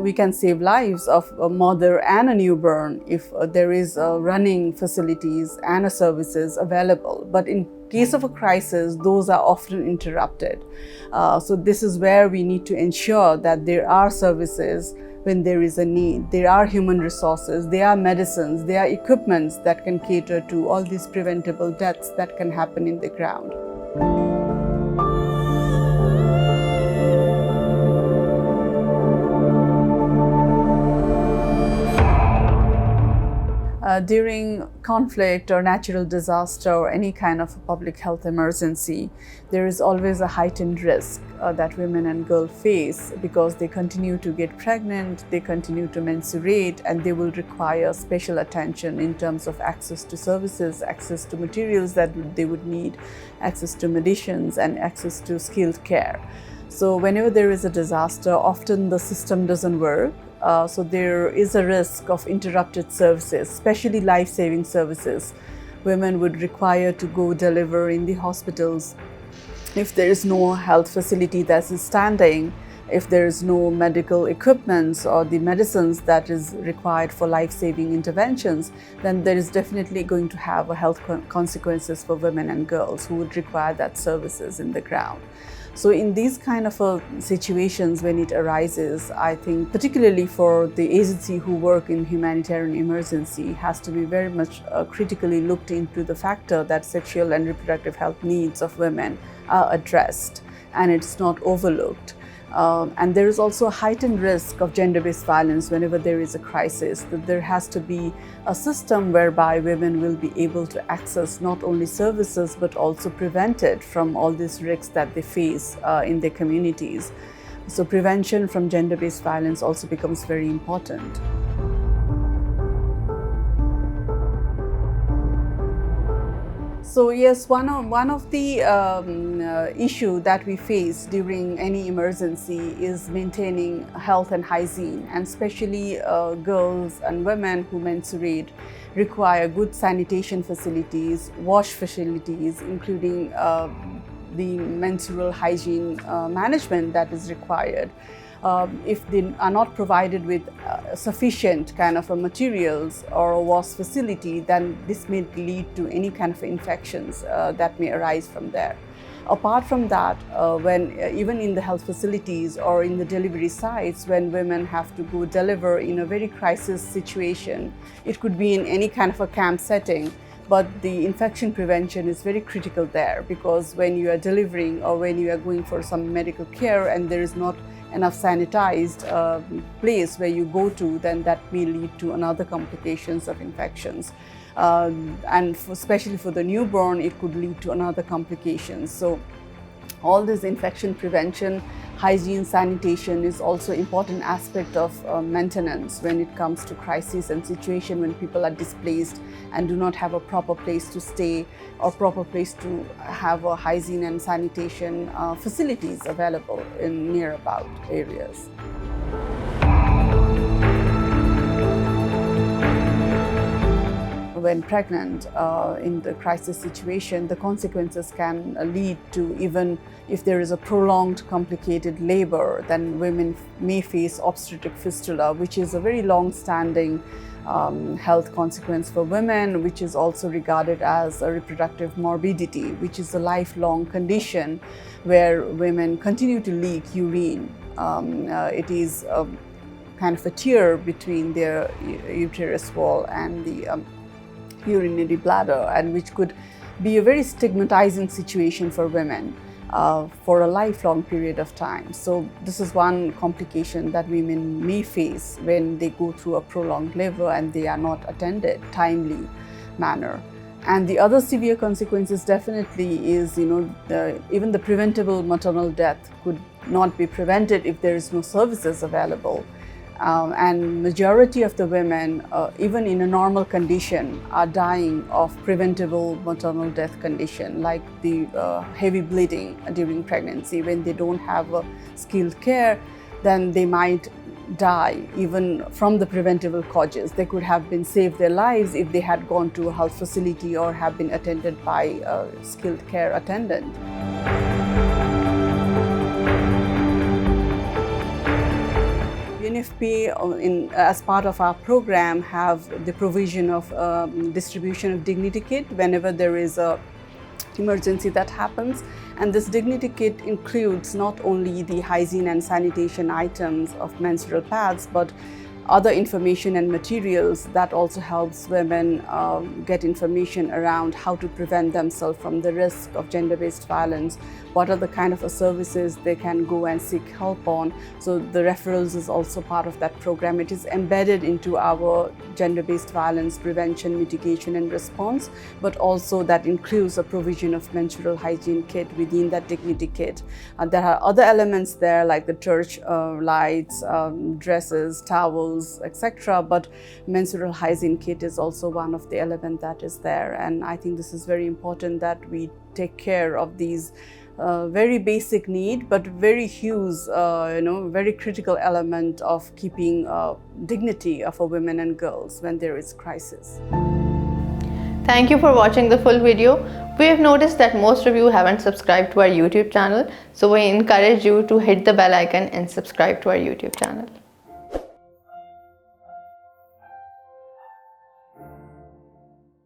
we can save lives of a mother and a newborn if there is running facilities and services available. But in case of a crisis, those are often interrupted. So this is where we need to ensure that there are services when there is a need. There are human resources, there are medicines, there are equipments that can cater to all these preventable deaths that can happen in the ground. During conflict or natural disaster or any kind of public health emergency, there is always a heightened risk that women and girls face because they continue to get pregnant, they continue to menstruate, and they will require special attention in terms of access to services, access to materials that they would need, access to medicines, and access to skilled care. So whenever there is a disaster, often the system doesn't work. So there is a risk of interrupted services, especially life-saving services. Women would require to go deliver in the hospitals. If there is no health facility that is standing, if there is no medical equipment or the medicines that is required for life-saving interventions, then there is definitely going to have a health consequences for women and girls who would require that services in the ground. So in these kind of situations when it arises, I think particularly for the agency who work in humanitarian emergency has to be very much critically looked into the factor that sexual and reproductive health needs of women are addressed and it's not overlooked. And there is also a heightened risk of gender-based violence whenever there is a crisis, that there has to be a system whereby women will be able to access not only services but also prevent it from all these risks that they face in their communities. So prevention from gender-based violence also becomes very important. So yes, one of the issue that we face during any emergency is maintaining health and hygiene, and especially girls and women who menstruate require good sanitation facilities, wash facilities, including the menstrual hygiene management that is required. If they are not provided with sufficient kind of materials or a wash facility, then this may lead to any kind of infections that may arise from there. Apart from that, when even in the health facilities or in the delivery sites, when women have to go deliver in a very crisis situation, it could be in any kind of a camp setting, but the infection prevention is very critical there, because when you are delivering or when you are going for some medical care and there is not enough sanitized place where you go to, then that may lead to another complications of infections. And especially for the newborn, it could lead to another complications. So all this infection prevention, hygiene, sanitation is also important aspect of maintenance when it comes to crisis and situation when people are displaced and do not have a proper place to stay or proper place to have a hygiene and sanitation facilities available in near about areas. When pregnant in the crisis situation, the consequences can lead to, even if there is a prolonged complicated labor, then women may face obstetric fistula, which is a very long-standing health consequence for women, which is also regarded as a reproductive morbidity, which is a lifelong condition where women continue to leak urine. It is kind of a tear between their uterus wall and the urinary bladder, and which could be a very stigmatizing situation for women for a lifelong period of time. So this is one complication that women may face when they go through a prolonged labor and they are not attended timely manner. And the other severe consequences definitely is, even the preventable maternal death could not be prevented if there is no services available. And majority of the women, even in a normal condition, are dying of preventable maternal death condition, like the heavy bleeding during pregnancy. When they don't have skilled care, then they might die even from the preventable causes. They could have been saved their lives if they had gone to a health facility or have been attended by a skilled care attendant. UNFPA, as part of our program, have the provision of distribution of dignity kit whenever there is a emergency that happens. And this dignity kit includes not only the hygiene and sanitation items of menstrual pads, but other information and materials that also helps women get information around how to prevent themselves from the risk of gender-based violence, what are the kind of services they can go and seek help on. So the referrals is also part of that program. It is embedded into our gender-based violence prevention, mitigation and response, but also that includes a provision of menstrual hygiene kit within that dignity kit. There are other elements there like the church lights, dresses, towels, etc. But menstrual hygiene kit is also one of the elements that is there, and I think this is very important that we take care of these very basic need, but very huge, very critical element of keeping dignity of our women and girls when there is crisis. Thank you for watching the full video. We have noticed that most of you haven't subscribed to our YouTube channel, so we encourage you to hit the bell icon and subscribe to our YouTube channel.